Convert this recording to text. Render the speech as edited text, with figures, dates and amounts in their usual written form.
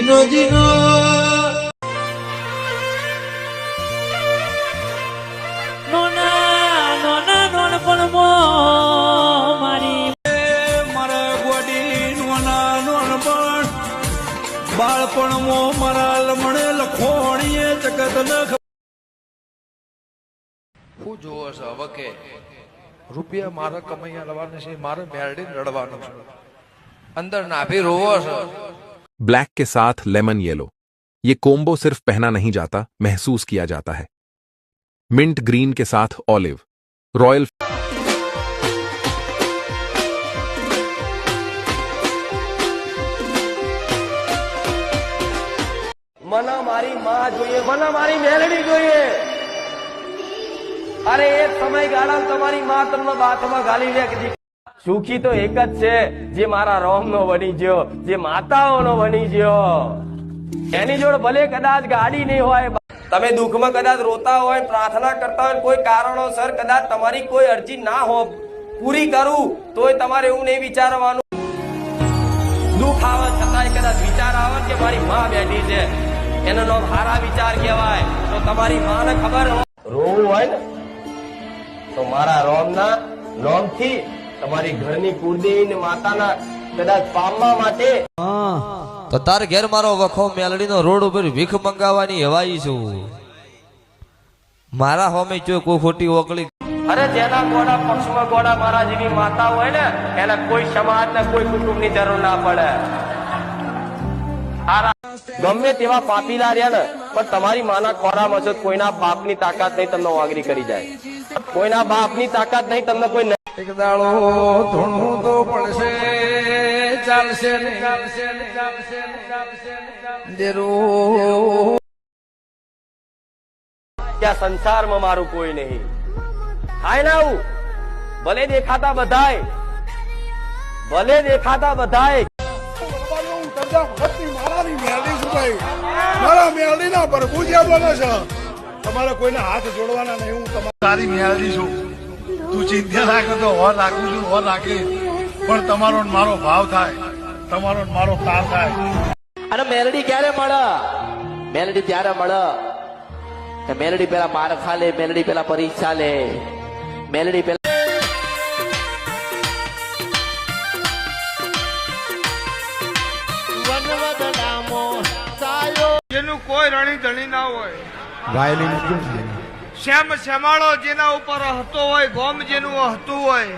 જીનો જીનો નોના નોના નોનપણમો મારી મારા ગોડી નોના નોનપણ બાળપણમાં મારા લમણે લખોણીએ જગત ન હું જોવો છો હવે કે રૂપિયા મારા કમાઈ લવાના છે, મારે મેળડીને રડવાનું છે, અંદર નાભી રોવો છો। ब्लैक के साथ लेमन येलो, ये कोम्बो सिर्फ पहना नहीं जाता, महसूस किया जाता है। मिंट ग्रीन के साथ ऑलिव, रॉयल મને મારી માં જોઈએ, મને મારી મેલડી જોઈએ। અરે એક સમયગાળા તમારી માં તમને બાથમાં ગાલી લે કે સુખી તો એક જ છે જે મારા રોમનો બની ગયો, જે માતાઓનો બની ગયો। એની જોડે ભલે કદાચ ગાડી નહીં હોય, તમે દુઃખમાં કદાચ રોતા હોય, પ્રાર્થના કરતા હોય, કોઈ કારણોસર કદાચ તમારી કોઈ અરજી ના હો પૂરી કરું તોય તમારે એવું નહીં વિચારવાનું। દુઃખ આવે છતાંય કદાચ વિચાર આવે કે મારી માં બેઠી છે, એનો નામ હારા વિચાર કહેવાય। તો તમારી માને ખબર રોવું હોય ને તો મારા રોમના નોમથી તમારી ઘરની કુળદેવી માતાના કદાચ પામવા માટે તો તાર ઘેર મારો વખો મેલડીનો રોડ ઉપર ભીખ મંગાવવાની હવાઈ છું, મારા હોમે જો કોઈ ખોટી ઓકળી। અરે જેના ગોડા પક્ષમાં ગોડા મારા જેવી માતા હોય ને એને કોઈ સમાજ ને કોઈ કુટુંબ ની જરૂર ના પડે। ગમે તેવા પાપીલા રહ્યા ને પણ તમારી માના ખોરામાં છે, કોઈના બાપની તાકાત નહીં તમને વાગરી કરી જાય, કોઈના બાપની તાકાત નહીં તમને કોઈ એક દાડો ધૂણવું તો પડશે, ચાલશે ને ત્યાં સંસારમાં મારું કોઈ નહીં થાય ને આવું। ભલે દેખાતા બધાય, ભલે દેખાતા બધાય, મારા મેલડી ના ભરભુજિયા બને છે, તમારે કોઈને હાથ જોડવાના નહીં। હું તમારી મેલડી છું, તું ચિંતા ના કરતો, હોર રાખું છું, હોર રાખી, પણ તમારો ને મારો ભાવ થાય, તમારો ને મારો તાર થાય। અને મેલડી ક્યારે મળે? મેલડી ત્યારે મળે કે મેલડી પેલા માર ખા લે, મેલડી પેલા પરીક્ષા લે, મેલડી પેલા જેનું કોઈ રણી ધણી ના હોય, શ્યામ શ્યામાળો જેના ઉપર હતો હોય, ગોમ જેનું હતું હોય,